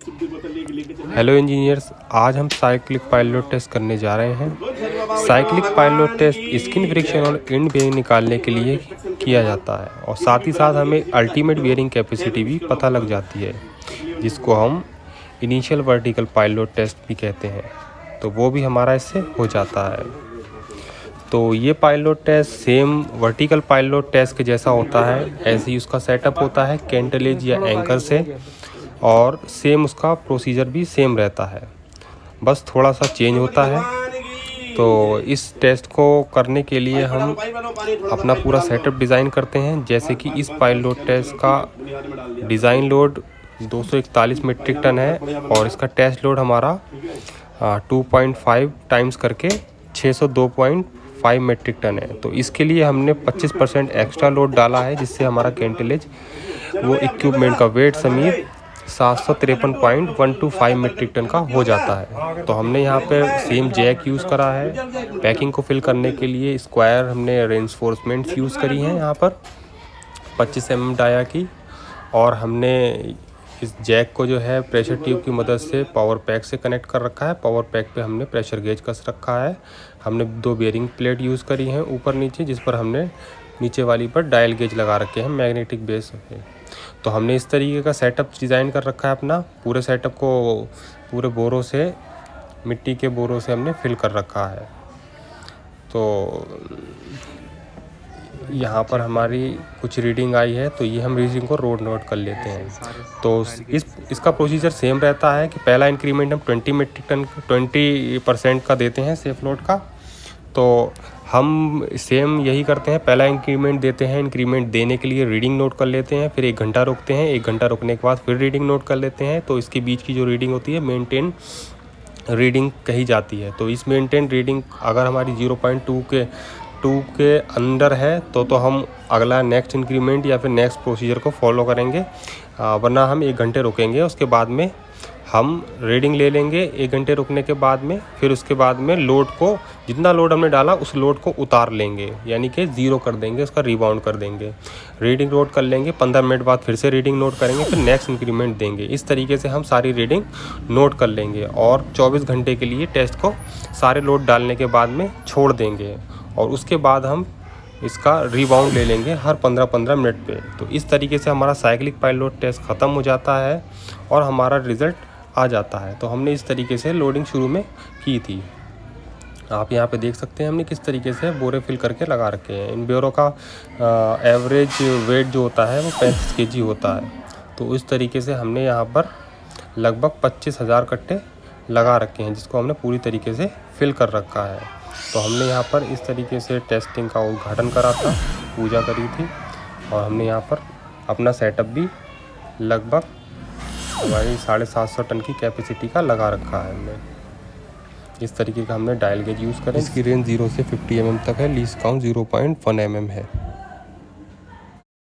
Hello engineers, आज हम cyclic pilot test करने जा रहे हैं। Cyclic pilot test skin friction और एंड बेयरिंग निकालने के लिए किया जाता है और साथ ही साथ हमें अल्टीमेट बेयरिंग कैपेसिटी भी पता लग जाती है, जिसको हम इनिशियल वर्टिकल पायलट टेस्ट भी कहते हैं। तो वो भी हमारा इससे हो जाता है। तो ये pilot test same vertical pilot test के जैसा होता है, ऐसे ही उसका सेटअप होता है कैंटिलेज या एंकर से, और सेम उसका प्रोसीजर भी सेम रहता है, बस थोड़ा सा चेंज होता है। तो इस टेस्ट को करने के लिए हम अपना पूरा सेटअप डिज़ाइन करते हैं। जैसे कि इस पायलट टेस्ट का डिज़ाइन लोड 241 मीट्रिक टन है और इसका टेस्ट लोड हमारा 2.5 टाइम्स करके 602.5 मीट्रिक टन है। तो इसके लिए हमने 25% एक्स्ट्रा लोड डाला है, जिससे हमारा कैंटिलेज वो इक्विपमेंट का वेट समेत 753.125 मीट्रिक टन का हो जाता है। तो हमने यहाँ पे सेम जैक यूज़ करा है। पैकिंग को फिल करने के लिए स्क्वायर हमने रेंफोर्समेंट्स यूज़ करी हैं यहाँ पर 25 mm डाया की, और हमने इस जैक को जो है प्रेशर ट्यूब की मदद से पावर पैक से कनेक्ट कर रखा है। पावर पैक पे हमने प्रेशर गेज कस रखा है। हमने 2 बेयरिंग प्लेट यूज़ करी हैं ऊपर नीचे, जिस पर हमने नीचे वाली पर डायल गेज लगा रखे हैं मैग्नेटिक बेस पे। तो हमने इस तरीके का सेटअप डिज़ाइन कर रखा है अपना। पूरे सेटअप को पूरे बोरों से, मिट्टी के बोरों से हमने फिल कर रखा है। तो यहाँ पर हमारी कुछ रीडिंग आई है, तो ये हम रीडिंग को नोट कर लेते हैं। तो इसका प्रोसीजर सेम रहता है कि पहला इंक्रीमेंट हम 20 मीट्रिक टन 20% का देते हैं सेफ लोड का। तो हम सेम यही करते हैं, पहला इंक्रीमेंट देते हैं। इंक्रीमेंट देने के लिए रीडिंग नोट कर लेते हैं, फिर 1 घंटा रुकते हैं। 1 घंटा रुकने के बाद फिर रीडिंग नोट कर लेते हैं। तो इसके बीच की जो रीडिंग होती है मेंटेन रीडिंग कही जाती है। तो इस मेंटेन रीडिंग अगर हमारी 0.2 के अंदर है तो हम अगला नेक्स्ट इंक्रीमेंट या फिर नेक्स्ट प्रोसीजर को फॉलो करेंगे, वरना हम 1 घंटे रुकेंगे। उसके बाद में हम रीडिंग ले लेंगे 1 घंटे रुकने के बाद में। फिर उसके बाद में लोड को, जितना लोड हमने डाला उस लोड को उतार लेंगे, यानी कि 0 कर देंगे, उसका रिबाउंड कर देंगे। रीडिंग नोट कर लेंगे, 15 मिनट बाद फिर से रीडिंग नोट करेंगे, फिर नेक्स्ट इंक्रीमेंट देंगे। इस तरीके से हम सारी रीडिंग नोट कर लेंगे और 24 घंटे के लिए टेस्ट को सारे लोड डालने के बाद में छोड़ देंगे, और उसके बाद हम इसका रिबाउंड ले लेंगे हर 15-15 मिनट पे। तो इस तरीके से हमारा साइक्लिक पायलट टेस्ट ख़त्म हो जाता है और हमारा रिज़ल्ट आ जाता है। तो हमने इस तरीके से लोडिंग शुरू में की थी। आप यहाँ पे देख सकते हैं हमने किस तरीके से बोरे फिल करके लगा रखे हैं। इन बोरों का एवरेज वेट जो होता है वो 35 kg होता है। तो इस तरीके से हमने यहाँ पर लगभग 25,000 कट्टे लगा रखे हैं, जिसको हमने पूरी तरीके से फिल कर रखा है। तो हमने यहाँ पर इस तरीके से टेस्टिंग का उद्घाटन करा था, पूजा करी थी, और हमने यहाँ पर अपना सेटअप भी लगभग हमारी 750 टन की कैपेसिटी का लगा रखा है हमने। इस तरीके का हमने डायल गेज यूज़ करें। इसकी रेंज 0 से 50 mm तक है, लीस्ट काउंट 0.1 mm है।